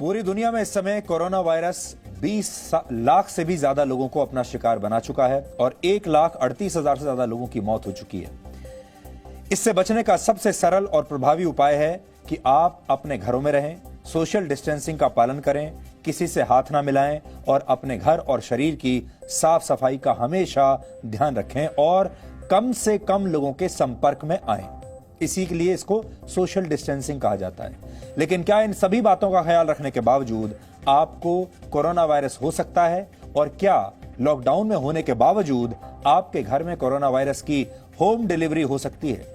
पूरी दुनिया में इस समय कोरोना वायरस 20 लाख से भी ज्यादा लोगों को अपना शिकार बना चुका है और 1,38,000 से ज्यादा लोगों की मौत हो चुकी है। इससे बचने का सबसे सरल और प्रभावी उपाय है कि आप अपने घरों में रहें, सोशल डिस्टेंसिंग का पालन करें, किसी से हाथ ना मिलाएं और अपने घर और शरीर की साफ सफाई का हमेशा ध्यान रखें और कम से कम लोगों के संपर्क में आएं। इसी के लिए इसको सोशल डिस्टेंसिंग कहा जाता है। लेकिन क्या इन सभी बातों का ख्याल रखने के बावजूद आपको कोरोना वायरस हो सकता है? और क्या लॉकडाउन में होने के बावजूद आपके घर में कोरोना वायरस की होम डिलीवरी हो सकती है?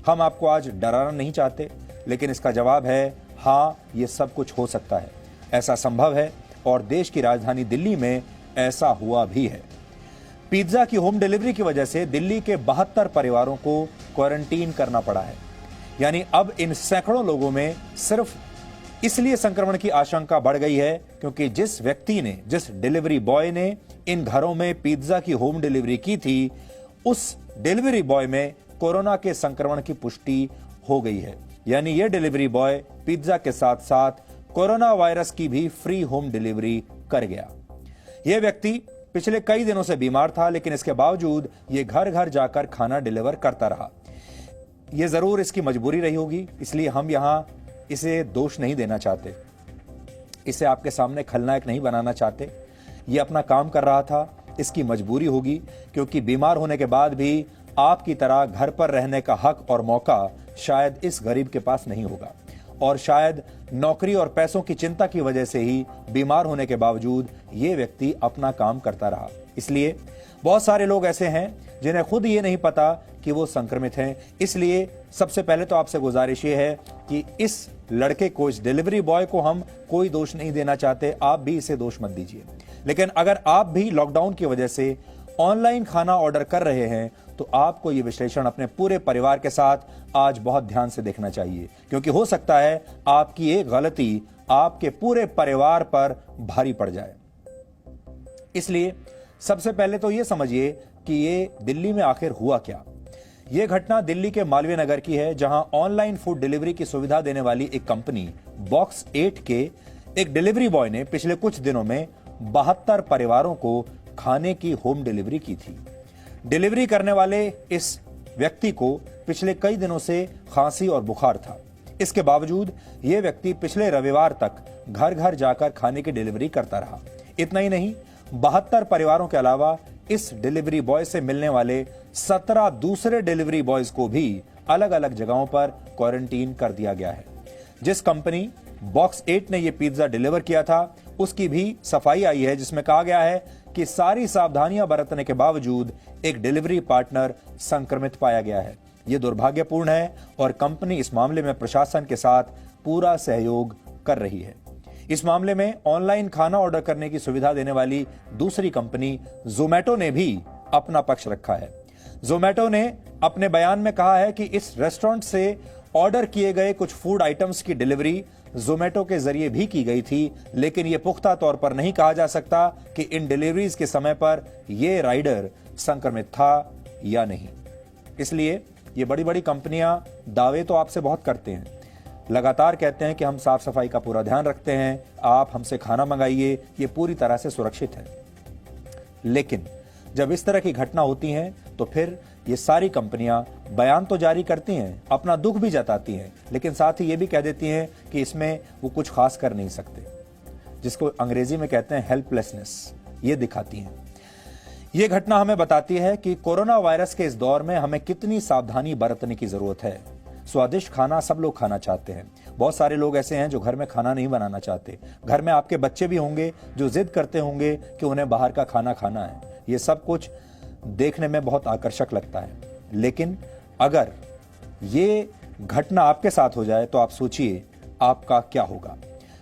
हम आपको आज डराना नहीं चाहते, लेकिन इसका जवाब है हाँ, ये सब कुछ हो सकता है। ऐसा संभव है और देश की राजधानी दिल्ली में ऐसा हुआ भी है। पिज्जा की होम डिलीवरी की वजह से दिल्ली के 72 परिवारों को क्वारंटीन करना पड़ा है। यानी अब इन सैकड़ों लोगों में सिर्फ इसलिए संक्रमण की आशंका बढ़ गई है क्योंकि जिस डिलीवरी बॉय ने इन घरों में पिज्जा की होम डिलीवरी की थी, उस डिलीवरी बॉय में कोरोना के संक्रमण की पुष्टि हो गई है। यानी यह डिलीवरी बॉय पिज्जा के साथ साथ कोरोना वायरस की भी फ्री होम डिलीवरी कर गया। यह व्यक्ति पिछले कई दिनों से बीमार था, लेकिन इसके बावजूद ये घर घर जाकर खाना डिलीवर करता रहा। यह जरूर इसकी मजबूरी रही होगी, इसलिए हम यहां इसे दोष नहीं देना चाहते, इसे आपके सामने खलनायक नहीं बनाना चाहते। ये अपना काम कर रहा था, इसकी मजबूरी होगी, क्योंकि बीमार होने के बाद भी आपकी तरह घर पर रहने का हक और मौका शायद इस गरीब के पास नहीं होगा। और शायद नौकरी और पैसों की चिंता की वजह से ही बीमार होने के बावजूद ये व्यक्ति अपना काम करता रहा। इसलिए बहुत सारे लोग ऐसे हैं जिन्हें खुद ये नहीं पता कि वो संक्रमित हैं। इसलिए सबसे पहले तो आपसे गुजारिश ये है कि इस लड़के को, इस डिलीवरी बॉय को हम कोई दोष नहीं देना चाहते, आप भी इसे दोष मत दीजिए। लेकिन अगर आप भी लॉकडाउन की वजह से ऑनलाइन खाना ऑर्डर कर रहे हैं तो आपको यह विश्लेषण अपने पूरे परिवार के साथ आज बहुत ध्यान से देखना चाहिए, क्योंकि हो सकता है आपकी एक गलती आपके पूरे परिवार पर भारी पड़ जाए। इसलिए सबसे पहले तो यह समझिए कि ये दिल्ली में आखिर हुआ क्या। यह घटना दिल्ली के मालवीय नगर की है, जहां ऑनलाइन फूड डिलीवरी की सुविधा देने वाली एक कंपनी बॉक्स 8 के एक डिलीवरी बॉय ने पिछले कुछ दिनों में 72 परिवारों को खाने की होम डिलीवरी की थी। डिलीवरी करने वाले इस व्यक्ति को पिछले कई दिनों से खांसी और बुखार था। इसके बावजूद यह व्यक्ति पिछले रविवार तक घर घर जाकर खाने की डिलीवरी करता रहा। इतना ही नहीं, 72 परिवारों के अलावा इस डिलीवरी बॉय से मिलने वाले 17 दूसरे डिलीवरी बॉयज को भी अलग अलग जगहों पर क्वारंटीन कर दिया गया है। जिस कंपनी बॉक्स 8 ने यह पिज्जा डिलीवर किया था, उसकी भी सफाई आई है, जिसमें कहा गया है कि सारी सावधानियां बरतने के बावजूद एक डिलीवरी पार्टनर संक्रमित पाया गया है। यह दुर्भाग्यपूर्ण है और कंपनी इस मामले में प्रशासन के साथ पूरा सहयोग कर रही है। इस मामले में ऑनलाइन खाना ऑर्डर करने की सुविधा देने वाली दूसरी कंपनी जोमैटो ने भी अपना पक्ष रखा है। जोमैटो ने अपने बयान में कहा है कि इस रेस्टोरेंट से ऑर्डर किए गए कुछ फूड आइटम्स की डिलीवरी जोमैटो के जरिए भी की गई थी, लेकिन यह पुख्ता तौर पर नहीं कहा जा सकता कि इन डिलीवरीज के समय पर यह राइडर संक्रमित था या नहीं। इसलिए ये बड़ी बड़ी कंपनियां दावे तो आपसे बहुत करते हैं, लगातार कहते हैं कि हम साफ सफाई का पूरा ध्यान रखते हैं, आप हमसे खाना मंगाइए, ये पूरी तरह से सुरक्षित है। लेकिन जब इस तरह की घटना होती है तो फिर ये सारी कंपनियां बयान तो जारी करती हैं, अपना दुख भी जताती हैं, लेकिन साथ ही ये भी कह देती हैं कि इसमें वो कुछ खास कर नहीं सकते, जिसको अंग्रेजी में कहते हैं हेल्पलेसनेस, ये दिखाती हैं। ये घटना हमें बताती है कि कोरोना वायरस के इस दौर में हमें कितनी सावधानी बरतने की जरूरत है। स्वादिष्ट खाना सब लोग खाना चाहते हैं। बहुत सारे लोग ऐसे हैं जो घर में खाना नहीं बनाना चाहते। घर में आपके बच्चे भी होंगे जो जिद करते होंगे कि उन्हें बाहर का खाना खाना है। ये सब कुछ देखने में बहुत आकर्षक लगता है, लेकिन अगर ये घटना आपके साथ हो जाए तो आप सोचिए आपका क्या होगा।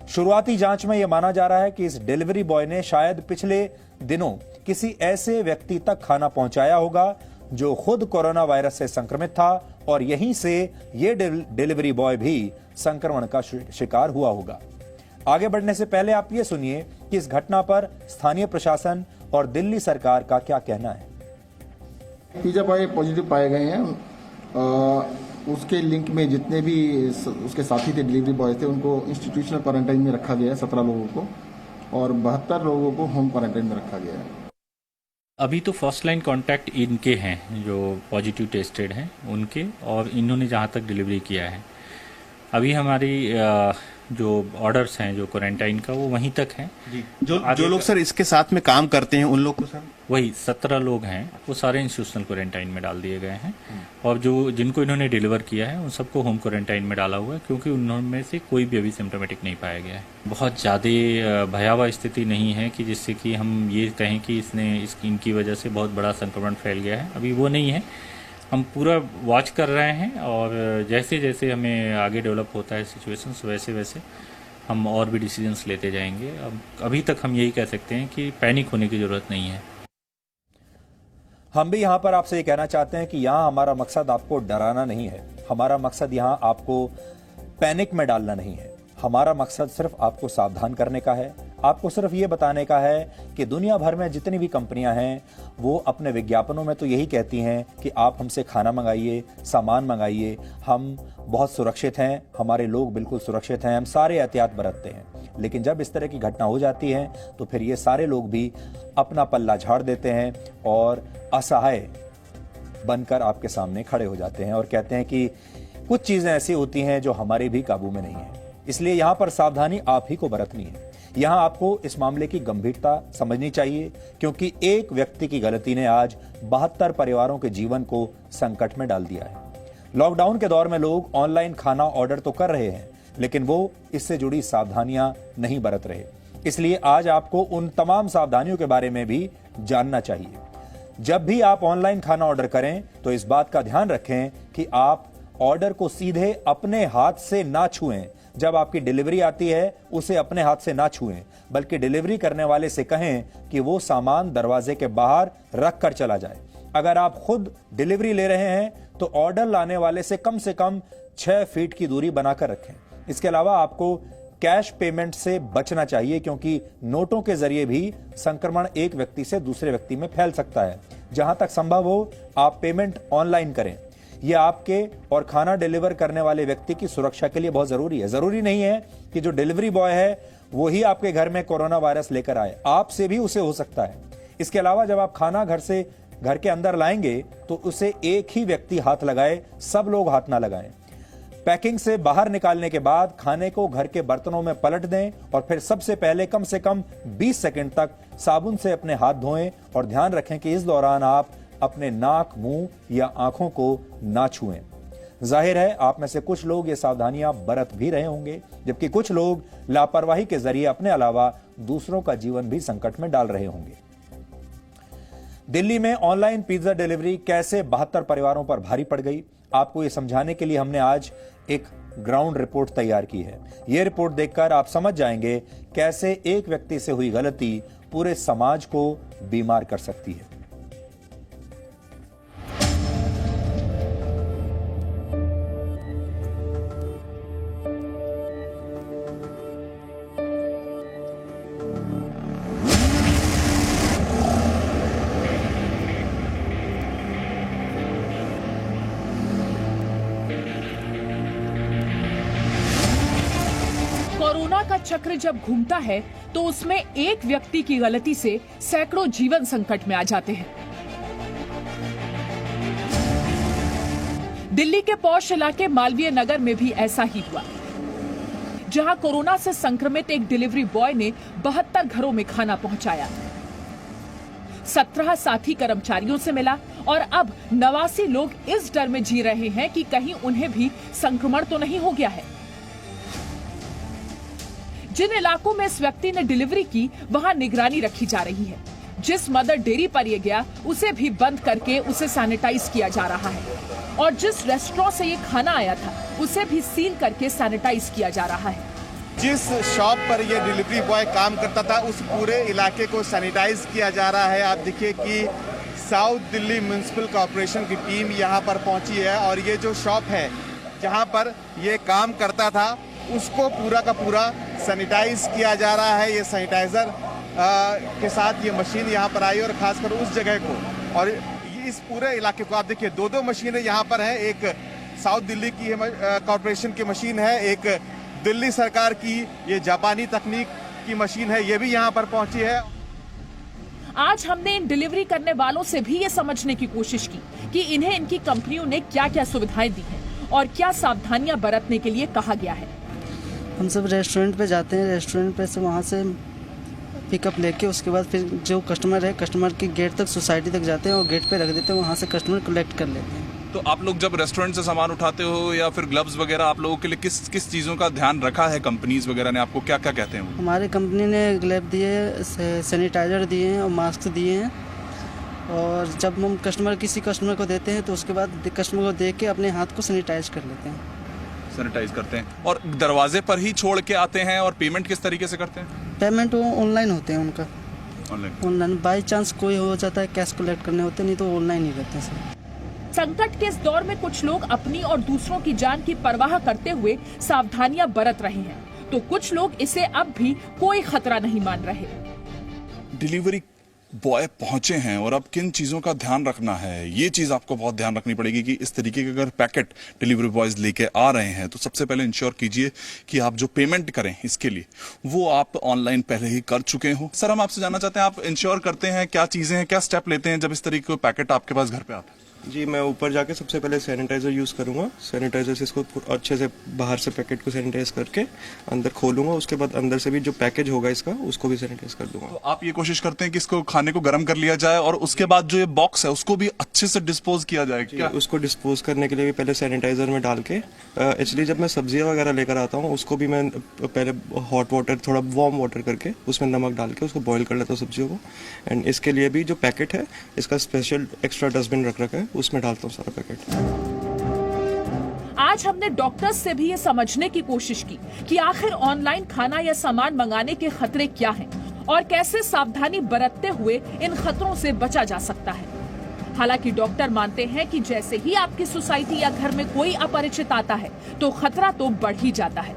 शुरुआती जांच में यह माना जा रहा है कि इस डिलीवरी बॉय ने शायद पिछले दिनों किसी ऐसे व्यक्ति तक खाना पहुंचाया होगा जो खुद कोरोना वायरस से संक्रमित था और यहीं से यह डिलीवरी बॉय भी संक्रमण का शिकार हुआ होगा। आगे बढ़ने से पहले आप ये सुनिए कि इस घटना पर स्थानीय प्रशासन और दिल्ली सरकार का क्या कहना है। पिज्जा बॉय पॉजिटिव पाए गए हैं। उसके लिंक में जितने भी उसके साथी थे, डिलीवरी बॉय थे, उनको इंस्टीट्यूशनल क्वारंटाइन में रखा गया है 17 लोगों को, और 72 लोगों को होम क्वारंटाइन में रखा गया है। अभी तो फर्स्ट लाइन कांटेक्ट इनके हैं जो पॉजिटिव टेस्टेड हैं उनके, और इन्होंने जहां तक डिलीवरी किया है। अभी हमारी जो ऑर्डर्स हैं जो क्वारंटाइन का वो वहीं तक हैं जी। जो लोग सर इसके साथ में काम करते हैं उन लोग को सर वही 17 लोग हैं वो सारे इंस्टीट्यूशनल क्वारंटाइन में डाल दिए गए हैं, और जो जिनको इन्होंने डिलीवर किया है उन सबको होम क्वारंटाइन में डाला हुआ है, क्योंकि उनमें से कोई भी अभी सिम्टोमेटिक नहीं पाया गया है। बहुत ज़्यादा भयावह स्थिति नहीं है कि जिससे कि हम ये कहें कि इनकी वजह से बहुत बड़ा संक्रमण फैल गया है, अभी वो नहीं है। हम पूरा वॉच कर रहे हैं और जैसे जैसे हमें आगे डेवलप होता है सिचुएशंस वैसे वैसे हम और भी डिसीजंस लेते जाएंगे। अभी तक हम यही कह सकते हैं कि पैनिक होने की ज़रूरत नहीं है। हम भी यहां पर आपसे ये कहना चाहते हैं कि यहां हमारा मकसद आपको डराना नहीं है, हमारा मकसद यहां आपको पैनिक में डालना नहीं है। हमारा मकसद सिर्फ आपको सावधान करने का है, आपको सिर्फ ये बताने का है कि दुनिया भर में जितनी भी कंपनियां हैं वो अपने विज्ञापनों में तो यही कहती हैं कि आप हमसे खाना मंगाइए, सामान मंगाइए, हम बहुत सुरक्षित हैं, हमारे लोग बिल्कुल सुरक्षित हैं, हम सारे एहतियात बरतते हैं। लेकिन जब इस तरह की घटना हो जाती है तो फिर ये सारे लोग भी अपना पल्ला झाड़ देते हैं और असहाय बनकर आपके सामने खड़े हो जाते हैं और कहते हैं कि कुछ चीजें ऐसी होती हैं जो हमारे भी काबू में नहीं है। इसलिए यहां पर सावधानी आप ही को बरतनी है। यहां आपको इस मामले की गंभीरता समझनी चाहिए, क्योंकि एक व्यक्ति की गलती ने आज 72 परिवारों के जीवन को संकट में डाल दिया है। लॉकडाउन के दौर में लोग ऑनलाइन खाना ऑर्डर तो कर रहे हैं, लेकिन वो इससे जुड़ी सावधानियां नहीं बरत रहे। इसलिए आज आपको उन तमाम सावधानियों के बारे में भी जानना चाहिए। जब भी आप ऑनलाइन खाना ऑर्डर करें तो इस बात का ध्यान रखें कि आप ऑर्डर को सीधे अपने हाथ से ना छुएं। जब आपकी डिलीवरी आती है उसे अपने हाथ से ना छुएं, बल्कि डिलीवरी करने वाले से कहें कि वो सामान दरवाजे के बाहर रख कर चला जाए। अगर आप खुद डिलीवरी ले रहे हैं तो ऑर्डर लाने वाले से कम 6 फीट की दूरी बनाकर रखें। इसके अलावा आपको कैश पेमेंट से बचना चाहिए, क्योंकि नोटों के जरिए भी संक्रमण एक व्यक्ति से दूसरे व्यक्ति में फैल सकता है। जहां तक संभव हो आप पेमेंट ऑनलाइन करें। यह आपके और खाना डिलीवर करने वाले व्यक्ति की सुरक्षा के लिए बहुत जरूरी है। जरूरी नहीं है कि जो डिलीवरी बॉय है वो ही आपके घर में कोरोना वायरस लेकर आए, आपसे भी उसे हो सकता है। इसके अलावा जब आप खाना घर के अंदर लाएंगे तो उसे एक ही व्यक्ति हाथ लगाए, सब लोग हाथ ना लगाएं। पैकिंग से बाहर निकालने के बाद खाने को घर के बर्तनों में पलट दें और फिर सबसे पहले कम से कम 20 सेकंड तक साबुन से अपने हाथ धोएं और ध्यान रखें कि इस दौरान आप अपने नाक, मुंह या आंखों को ना छुएं। जाहिर है आप में से कुछ लोग ये सावधानियां बरत भी रहे होंगे, जबकि कुछ लोग लापरवाही के जरिए अपने अलावा दूसरों का जीवन भी संकट में डाल रहे होंगे। दिल्ली में ऑनलाइन पिज्जा डिलीवरी कैसे 72 परिवारों पर भारी पड़ गई, आपको ये समझाने के लिए हमने आज एक ग्राउंड रिपोर्ट तैयार की है। यह रिपोर्ट देखकर आप समझ जाएंगे कैसे एक व्यक्ति से हुई गलती पूरे समाज को बीमार कर सकती है। कोरोना का चक्र जब घूमता है तो उसमें एक व्यक्ति की गलती से सैकड़ों जीवन संकट में आ जाते हैं। दिल्ली के पौष इलाके मालवीय नगर में भी ऐसा ही हुआ, जहां कोरोना से संक्रमित एक डिलीवरी बॉय ने 72 घरों में खाना पहुंचाया। 17 साथी कर्मचारियों से मिला और अब 89 लोग इस डर में जी रहे हैं कि कहीं उन्हें भी संक्रमण तो नहीं हो गया है। जिन इलाकों में इस व्यक्ति ने डिलीवरी की वहां निगरानी रखी जा रही है। जिस मदर डेयरी पर यह गया उसे भी बंद करके उसे सैनिटाइज किया जा रहा है और जिस रेस्टोरेंट से ये खाना आया था उसे भी सील करके सैनिटाइज किया जा रहा है। जिस शॉप पर ये डिलीवरी बॉय काम करता था उस पूरे इलाके को सैनिटाइज किया जा रहा है। आप देखिए कि साउथ दिल्ली म्युनिसिपल कॉर्पोरेशन की टीम यहाँ पर पहुंची है और ये जो शॉप है जहाँ पर ये काम करता था उसको पूरा का पूरा सैनिटाइज किया जा रहा है। ये सैनिटाइजर के साथ ये मशीन यहाँ पर आई और खासकर उस जगह को और इस पूरे इलाके को आप देखिए 2 मशीनें यहाँ पर हैं। एक साउथ दिल्ली की कॉरपोरेशन की मशीन है, एक दिल्ली सरकार की ये जापानी तकनीक की मशीन है, ये भी यहाँ पर पहुंची है। आज हमने इन डिलीवरी करने वालों से भी ये समझने की कोशिश की कि इन्हें इनकी कंपनियों ने क्या क्या सुविधाएं दी हैं और क्या सावधानियां बरतने के लिए कहा गया है। हम सब रेस्टोरेंट पे जाते हैं, रेस्टोरेंट पे से वहाँ से पिकअप लेके उसके बाद फिर जो कस्टमर है कस्टमर के गेट तक सोसाइटी तक जाते हैं और गेट पे रख देते हैं, वहाँ से कस्टमर कलेक्ट कर लेते हैं। तो आप लोग जब रेस्टोरेंट से सामान उठाते हो या फिर ग्लव्स वगैरह आप लोगों के लिए किस किस चीज़ों का ध्यान रखा है? कंपनीज वगैरह ने आपको क्या क्या कहते हैं वो? हमारी कंपनी ने ग्लव दिए, सैनिटाइजर दिए हैं और मास्क दिए हैं। और जब हम किसी कस्टमर को देते हैं तो उसके बाद कस्टमर को देख के अपने हाथ को सैनिटाइज कर लेते हैं। सैनिटाइज करते हैं और दरवाजे पर ही छोड़ के आते हैं। और पेमेंट किस तरीके से करते हैं? पेमेंट वो ऑनलाइन होते हैं उनका, ऑनलाइन। बाई चांस कोई हो जाता है कैश कलेक्ट करने होते, नहीं तो ऑनलाइन ही करते हैं सर। संकट के इस दौर में कुछ लोग अपनी और दूसरों की जान की परवाह करते हुए सावधानियां बरत रहे हैं, तो कुछ लोग इसे अब भी कोई खतरा नहीं मान रहे। डिलीवरी बॉय पहुंचे हैं और अब किन चीज़ों का ध्यान रखना है, ये चीज़ आपको बहुत ध्यान रखनी पड़ेगी कि इस तरीके के अगर पैकेट डिलीवरी बॉयज लेके आ रहे हैं तो सबसे पहले इंश्योर कीजिए कि आप जो पेमेंट करें इसके लिए वो आप ऑनलाइन पहले ही कर चुके हो। सर, हम आपसे जानना चाहते हैं, आप इंश्योर करते हैं क्या चीज़ें हैं, क्या स्टेप लेते हैं जब इस तरीके का पैकेट आपके पास घर पे आता है? जी, मैं ऊपर जाके सबसे पहले सैनिटाइज़र यूज़ करूँगा। सैनिटाइज़र से इसको अच्छे से बाहर से पैकेट को सैनिटाइज करके अंदर खोलूँगा। उसके बाद अंदर से भी जो पैकेज होगा इसका उसको भी सैनिटाइज कर दूँगा। तो आप ये कोशिश करते हैं कि इसको खाने को गर्म कर लिया जाए और उसके बाद जो ये बॉक्स है उसको भी अच्छे से डिस्पोज किया जाए क्या? उसको डिस्पोज करने के लिए भी पहले सैनिटाइज़र में डाल के एक्चुअली जब मैं सब्जियाँ वगैरह लेकर आता हूँ उसको भी मैं पहले हॉट वाटर, थोड़ा वार्म वाटर करके उसमें नमक डाल के उसको बॉयल कर लेता हूँ सब्जियों को। एंड इसके लिए भी जो पैकेट है इसका स्पेशल एक्स्ट्रा डस्टबिन रख रखा है, उसमें डालता हूँ सारा पैकेट। आज हमने डॉक्टर्स से भी ये समझने की कोशिश की कि आखिर ऑनलाइन खाना या सामान मंगाने के खतरे क्या हैं और कैसे सावधानी बरतते हुए इन खतरों से बचा जा सकता है। हालांकि डॉक्टर मानते हैं कि जैसे ही आपकी सोसाइटी या घर में कोई अपरिचित आता है तो खतरा तो बढ़ ही जाता है।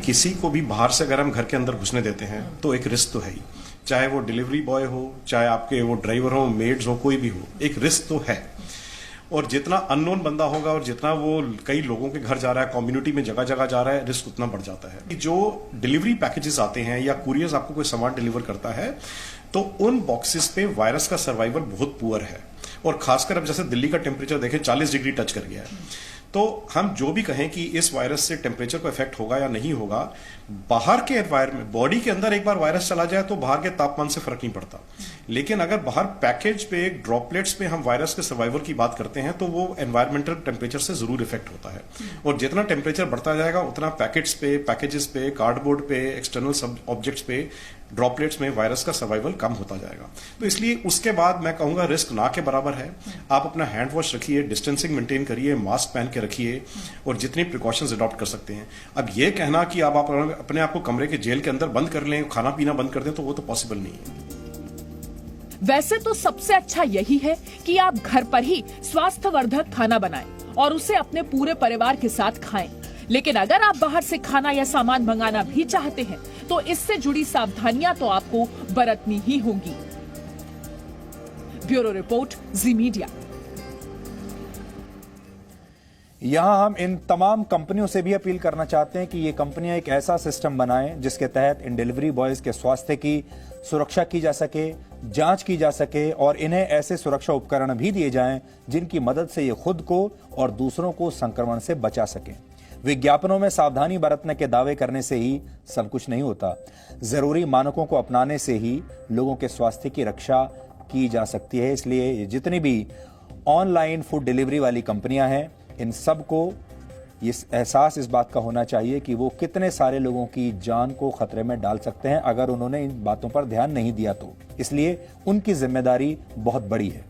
किसी को भी बाहर से अगर हम घर के अंदर घुसने देते हैं तो एक रिस्क तो है ही, चाहे वो डिलीवरी बॉय हो, चाहे आपके वो ड्राइवर हो, मेड्स हो, कोई भी हो, एक रिस्क तो है। और जितना अननोन बंदा होगा और जितना वो कई लोगों के घर जा रहा है, कम्युनिटी में जगह जगह जा रहा है, रिस्क उतना बढ़ जाता है। जो डिलीवरी पैकेजेस आते हैं या कुरियर्स आपको कोई सामान डिलीवर करता है तो उन बॉक्सेस पे वायरस का सर्वाइवल बहुत पुअर है। और खासकर अब जैसे दिल्ली का टेम्परेचर देखें 40 डिग्री टच कर गया है, तो हम जो भी कहें कि इस वायरस से टेम्परेचर को इफेक्ट होगा या नहीं होगा, बाहर के एनवायरमेंट, बॉडी के अंदर एक बार वायरस चला जाए तो बाहर के तापमान से फर्क नहीं पड़ता। लेकिन अगर बाहर पैकेज पे, ड्रॉपलेट्स पे हम वायरस के सर्वाइवल की बात करते हैं तो वो एनवायरमेंटल टेम्परेचर से जरूर इफेक्ट होता है। और जितना टेम्परेचर बढ़ता जाएगा उतना पैकेट्स पे, पैकेजेस पे, कार्डबोर्ड पे, एक्सटर्नल ऑब्जेक्ट्स पे, ड्रॉपलेट्स में वायरस का सर्वाइवल कम होता जाएगा। तो इसलिए उसके बाद मैं कहूंगा रिस्क ना के बराबर है। आप अपना हैंड वॉश रखिए, डिस्टेंसिंग मेंटेन करिए, मास्क पहन के रखिए और जितनी प्रिकॉशंस अडॉप्ट कर सकते हैं। अब ये कहना कि आप अपने आप को कमरे के जेल के अंदर बंद कर लें, खाना पीना बंद कर दें, तो वो तो पॉसिबल नहीं है। वैसे तो सबसे अच्छा यही है कि आप घर पर ही स्वास्थ्यवर्धक खाना बनाएं और उसे अपने पूरे परिवार के साथ खाएं। लेकिन अगर आप बाहर से खाना या सामान मंगाना भी चाहते हैं तो इससे जुड़ी सावधानियां तो आपको बरतनी ही होंगी। ब्यूरो रिपोर्ट, जी मीडिया। यहां हम इन तमाम कंपनियों से भी अपील करना चाहते हैं कि ये कंपनियां एक ऐसा सिस्टम बनाएं जिसके तहत इन डिलीवरी बॉयज के स्वास्थ्य की सुरक्षा की जा सके, जांच की जा सके और इन्हें ऐसे सुरक्षा उपकरण भी दिए जाएं जिनकी मदद से ये खुद को और दूसरों को संक्रमण से बचा सकें। विज्ञापनों में सावधानी बरतने के दावे करने से ही सब कुछ नहीं होता। जरूरी मानकों को अपनाने से ही लोगों के स्वास्थ्य की रक्षा की जा सकती है। इसलिए जितनी भी ऑनलाइन फूड डिलीवरी वाली कंपनियां हैं, इन सबको ये एहसास इस बात का होना चाहिए कि वो कितने सारे लोगों की जान को खतरे में डाल सकते हैं अगर उन्होंने इन बातों पर ध्यान नहीं दिया तो। इसलिए उनकी जिम्मेदारी बहुत बड़ी है।